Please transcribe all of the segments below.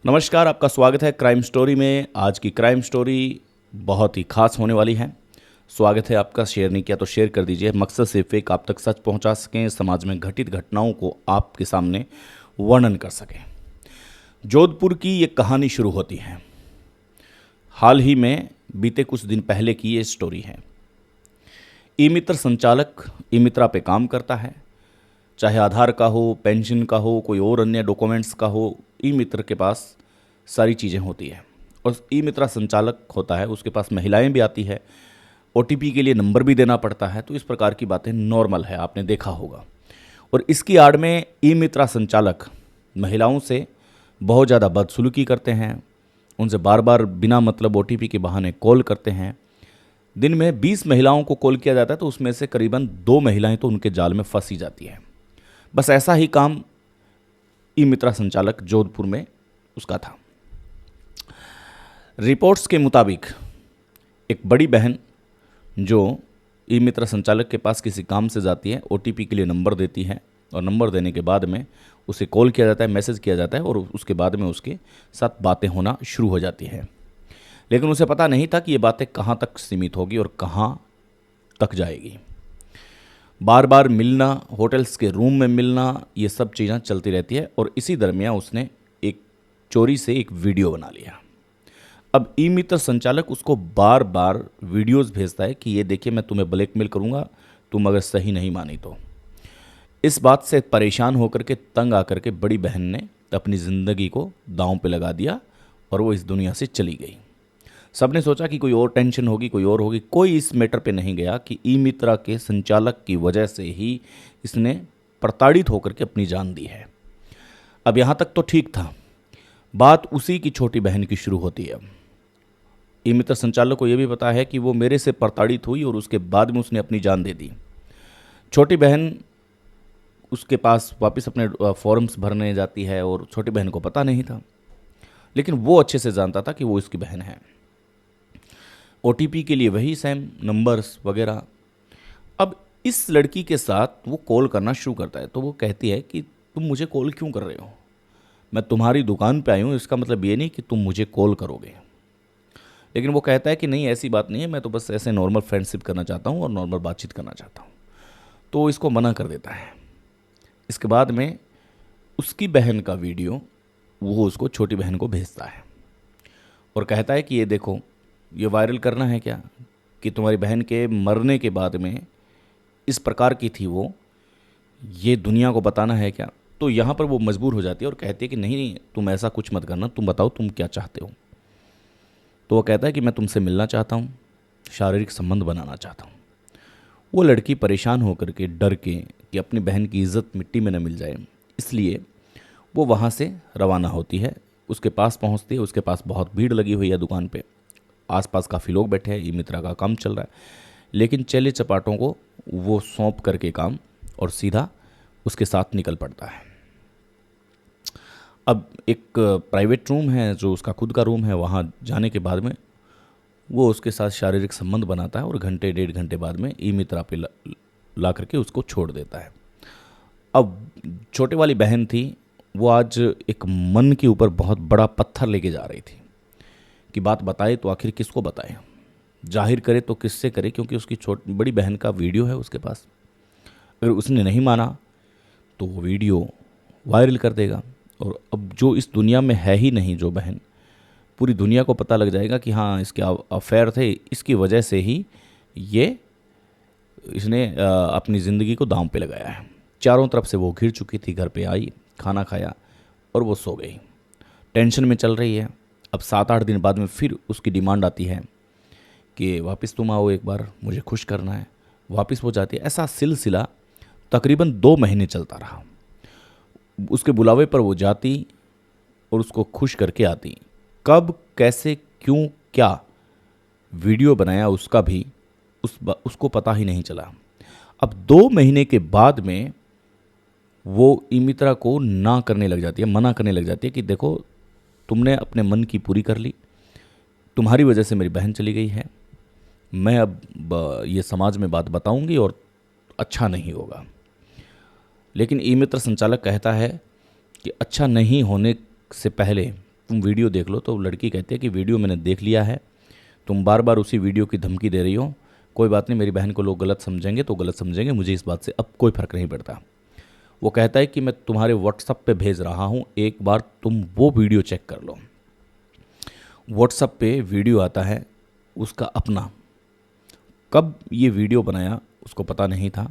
नमस्कार, आपका स्वागत है क्राइम स्टोरी में। आज की क्राइम स्टोरी बहुत ही खास होने वाली है। स्वागत है आपका। शेयर नहीं किया तो शेयर कर दीजिए। मकसद सिर्फ एक, आप तक सच पहुंचा सकें, समाज में घटित घटनाओं को आपके सामने वर्णन कर सकें। जोधपुर की ये कहानी शुरू होती है। हाल ही में बीते कुछ दिन पहले की ये स्टोरी है। ई मित्र संचालक ई मित्रा पे काम करता है। चाहे आधार का हो, पेंशन का हो, कोई और अन्य डॉक्यूमेंट्स का हो, ई मित्र के पास सारी चीज़ें होती हैं। और ई मित्रा संचालक होता है, उसके पास महिलाएं भी आती है, ओटीपी के लिए नंबर भी देना पड़ता है। तो इस प्रकार की बातें नॉर्मल है, आपने देखा होगा। और इसकी आड़ में ई मित्रा संचालक महिलाओं से बहुत ज़्यादा बदसलूकी करते हैं, उनसे बार बार बिना मतलब ओटीपी के बहाने कॉल करते हैं। दिन में 20 महिलाओं को कॉल किया जाता है, तो उसमें से करीबन 2 महिलाएं तो उनके जाल में फंसी जाती हैं। बस ऐसा ही काम ई मित्रा संचालक जोधपुर में उसका था। रिपोर्ट्स के मुताबिक एक बड़ी बहन जो ई मित्रा संचालक के पास किसी काम से जाती है, ओटीपी के लिए नंबर देती है और नंबर देने के बाद में उसे कॉल किया जाता है, मैसेज किया जाता है और उसके बाद में उसके साथ बातें होना शुरू हो जाती है। लेकिन उसे पता नहीं था कि ये बातें कहाँ तक सीमित होगी और कहाँ तक जाएगी। बार बार मिलना, होटल्स के रूम में मिलना, ये सब चीज़ें चलती रहती है। और इसी दरमियान उसने एक चोरी से एक वीडियो बना लिया। अब ई मित्र संचालक उसको बार बार वीडियोस भेजता है कि ये देखिए, मैं तुम्हें ब्लैकमेल करूंगा, तुम अगर सही नहीं मानी तो। इस बात से परेशान होकर के, तंग आकर के बड़ी बहन ने अपनी ज़िंदगी को दांव पे लगा दिया और वो इस दुनिया से चली गई। सबने सोचा कि कोई और टेंशन होगी, कोई और होगी। कोई इस मैटर पे नहीं गया कि ई मित्रा के संचालक की वजह से ही इसने प्रताड़ित होकर के अपनी जान दी है। अब यहाँ तक तो ठीक था। बात उसी की छोटी बहन की शुरू होती है। ई मित्र संचालक को यह भी पता है कि वो मेरे से प्रताड़ित हुई और उसके बाद में उसने अपनी जान दे दी। छोटी बहन उसके पास वापस अपने फॉर्म्स भरने जाती है और छोटी बहन को पता नहीं था, लेकिन वो अच्छे से जानता था कि वो इसकी बहन है। ओटीपी के लिए वही सेम नंबर्स वगैरह। अब इस लड़की के साथ वो कॉल करना शुरू करता है, तो वो कहती है कि तुम मुझे कॉल क्यों कर रहे हो? मैं तुम्हारी दुकान पे आई हूँ, इसका मतलब ये नहीं कि तुम मुझे कॉल करोगे। लेकिन वो कहता है कि नहीं, ऐसी बात नहीं है, मैं तो बस ऐसे नॉर्मल फ्रेंडशिप करना चाहता हूँ और नॉर्मल बातचीत करना चाहता हूँ। तो इसको मना कर देता है। इसके बाद में उसकी बहन का वीडियो वो उसको छोटी बहन को भेजता है और कहता है कि ये देखो, ये वायरल करना है क्या कि तुम्हारी बहन के मरने के बाद में इस प्रकार की थी वो, ये दुनिया को बताना है क्या? तो यहाँ पर वो मजबूर हो जाती है और कहती है कि नहीं नहीं, तुम ऐसा कुछ मत करना, तुम बताओ तुम क्या चाहते हो। तो वो कहता है कि मैं तुमसे मिलना चाहता हूँ, शारीरिक संबंध बनाना चाहता हूँ। वो लड़की परेशान होकर के, डर के कि अपनी बहन की इज्जत मिट्टी में न मिल जाए, इसलिए वो वहाँ से रवाना होती है। उसके पास पहुँचती है। उसके पास बहुत भीड़ लगी हुई है दुकान पे, आसपास काफ़ी लोग बैठे हैं, ई मित्रा का काम चल रहा है। लेकिन चेले चपाटों को वो सौंप करके काम और सीधा उसके साथ निकल पड़ता है। अब एक प्राइवेट रूम है जो उसका खुद का रूम है, वहाँ जाने के बाद में वो उसके साथ शारीरिक संबंध बनाता है और घंटे 1.5 घंटे बाद में ई मित्रा पे ला करके उसको छोड़ देता है। अब छोटे वाली बहन थी, वो आज एक मन के ऊपर बहुत बड़ा पत्थर लेके जा रही थी कि बात बताए तो आखिर किसको बताए, जाहिर करे तो किससे करे, क्योंकि उसकी बड़ी बहन का वीडियो है उसके पास। अगर उसने नहीं माना तो वो वीडियो वायरल कर देगा और अब जो इस दुनिया में है ही नहीं जो बहन, पूरी दुनिया को पता लग जाएगा कि हाँ इसके अफेयर थे, इसकी वजह से ही ये इसने अपनी ज़िंदगी को दांव पे लगाया है। चारों तरफ से वो घिर चुकी थी। घर पे आई, खाना खाया और वो सो गई। टेंशन में चल रही है। अब 7-8 दिन बाद में फिर उसकी डिमांड आती है कि वापस तुम आओ, एक बार मुझे खुश करना है। वापस वो जाती है। ऐसा सिलसिला तकरीबन 2 महीने चलता रहा। उसके बुलावे पर वो जाती और उसको खुश करके आती। कब, कैसे, क्यों, क्या वीडियो बनाया उसका भी उसको पता ही नहीं चला। अब 2 महीने के बाद में वो ई मित्रा को ना करने लग जाती है, मना करने लग जाती है कि देखो, तुमने अपने मन की पूरी कर ली, तुम्हारी वजह से मेरी बहन चली गई है, मैं अब ये समाज में बात बताऊंगी और अच्छा नहीं होगा। लेकिन ई मित्र संचालक कहता है कि अच्छा नहीं होने से पहले तुम वीडियो देख लो। तो लड़की कहती है कि वीडियो मैंने देख लिया है, तुम बार बार उसी वीडियो की धमकी दे रही हो। कोई बात नहीं, मेरी बहन को लोग गलत समझेंगे तो गलत समझेंगे, मुझे इस बात से अब कोई फ़र्क नहीं पड़ता। वो कहता है कि मैं तुम्हारे व्हाट्सएप पे भेज रहा हूँ, एक बार तुम वो वीडियो चेक कर लो। व्हाट्सएप पे वीडियो आता है उसका अपना। कब ये वीडियो बनाया उसको पता नहीं था।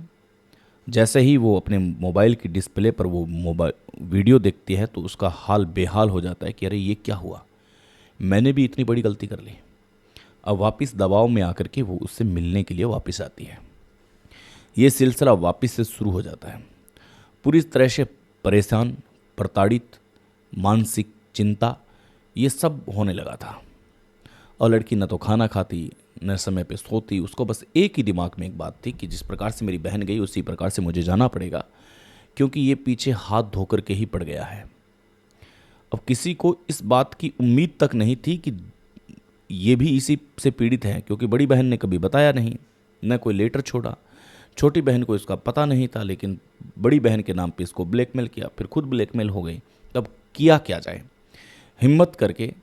जैसे ही वो अपने मोबाइल की डिस्प्ले पर वो वीडियो देखती है तो उसका हाल बेहाल हो जाता है कि अरे ये क्या हुआ, मैंने भी इतनी बड़ी गलती कर ली। अब वापस दबाव में आकर के वो उससे मिलने के लिए वापस आती है। ये सिलसिला वापस से शुरू हो जाता है। पूरी तरह से परेशान, प्रताड़ित, मानसिक चिंता, ये सब होने लगा था। और लड़की न तो खाना खाती न समय पे सोती। उसको बस एक ही दिमाग में एक बात थी कि जिस प्रकार से मेरी बहन गई उसी प्रकार से मुझे जाना पड़ेगा, क्योंकि ये पीछे हाथ धोकर के ही पड़ गया है। अब किसी को इस बात की उम्मीद तक नहीं थी कि ये भी इसी से पीड़ित है, क्योंकि बड़ी बहन ने कभी बताया नहीं, न कोई लेटर छोड़ा। छोटी बहन को इसका पता नहीं था, लेकिन बड़ी बहन के नाम पे इसको ब्लैकमेल किया, फिर खुद ब्लैकमेल हो गई। तब किया क्या जाए? हिम्मत करके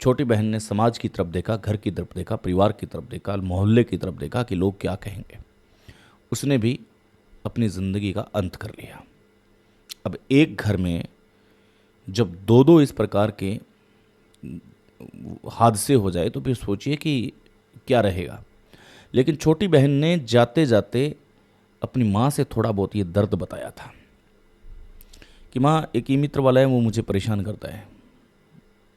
छोटी बहन ने समाज की तरफ देखा, घर की तरफ देखा, परिवार की तरफ देखा, मोहल्ले की तरफ देखा कि लोग क्या कहेंगे। उसने भी अपनी ज़िंदगी का अंत कर लिया। अब एक घर में जब दो दो इस प्रकार के हादसे हो जाए तो फिर सोचिए कि क्या रहेगा। लेकिन छोटी बहन ने जाते जाते अपनी माँ से थोड़ा बहुत ये दर्द बताया था कि माँ, एक ई मित्र वाला है, वो मुझे परेशान करता है,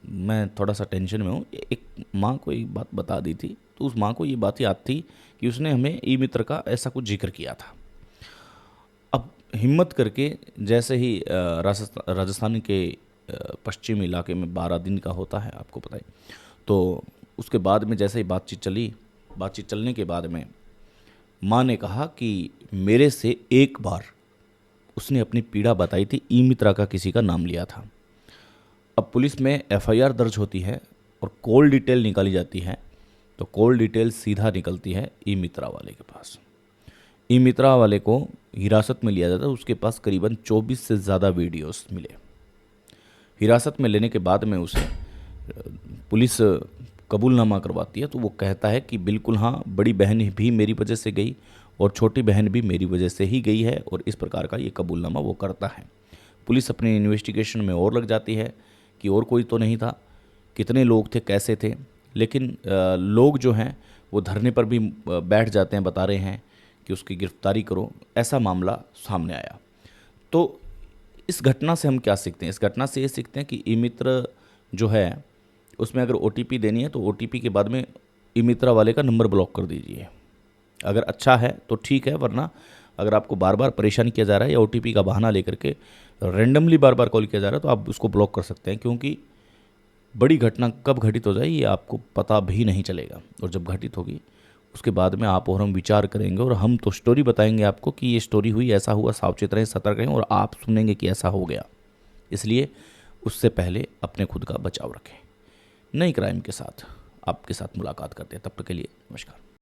मैं थोड़ा सा टेंशन में हूँ। एक माँ को एक बात बता दी थी, तो उस माँ को ये बात याद थी कि उसने हमें ई मित्र का ऐसा कुछ जिक्र किया था। अब हिम्मत करके जैसे ही राजस्थान के पश्चिमी इलाके में 12 दिन का होता है, आपको पता है, तो उसके बाद में जैसे ही बातचीत चलने के बाद में माँ ने कहा कि मेरे से एक बार उसने अपनी पीड़ा बताई थी, ई मित्रा का किसी का नाम लिया था। अब पुलिस में एफआईआर दर्ज होती है और कॉल डिटेल निकाली जाती है, तो कॉल डिटेल सीधा निकलती है ई मित्रा वाले के पास। ई मित्रा वाले को हिरासत में लिया जाता है। उसके पास करीबन 24 से ज़्यादा वीडियोस मिले। हिरासत में लेने के बाद में उसे पुलिस कबूलनामा करवाती है, तो वो कहता है कि बिल्कुल हाँ, बड़ी बहन भी मेरी वजह से गई और छोटी बहन भी मेरी वजह से ही गई है, और इस प्रकार का ये कबूलनामा वो करता है। पुलिस अपनी इन्वेस्टिगेशन में और लग जाती है कि और कोई तो नहीं था, कितने लोग थे, कैसे थे। लेकिन लोग जो हैं वो धरने पर भी बैठ जाते हैं, बता रहे हैं कि उसकी गिरफ्तारी करो। ऐसा मामला सामने आया। तो इस घटना से हम क्या सीखते हैं? इस घटना से ये सीखते हैं कि ई मित्र जो है उसमें अगर ओटीपी देनी है तो ओटीपी के बाद में ई मित्रा वाले का नंबर ब्लॉक कर दीजिए। अगर अच्छा है तो ठीक है, वरना अगर आपको बार बार परेशान किया जा रहा है या ओटीपी का बहाना लेकर के रैंडमली बार बार कॉल किया जा रहा है तो आप उसको ब्लॉक कर सकते हैं, क्योंकि बड़ी घटना कब घटित हो जाए ये आपको पता भी नहीं चलेगा। और जब घटित होगी उसके बाद में आप और हम विचार करेंगे, और हम तो स्टोरी बताएंगे आपको कि ये स्टोरी हुई, ऐसा हुआ, सावचेत रहें, सतर्क रहें, और आप सुनेंगे कि ऐसा हो गया। इसलिए उससे पहले अपने खुद का बचाव रखें। नई क्राइम के साथ आपके साथ मुलाकात करते हैं। तब तक के लिए नमस्कार।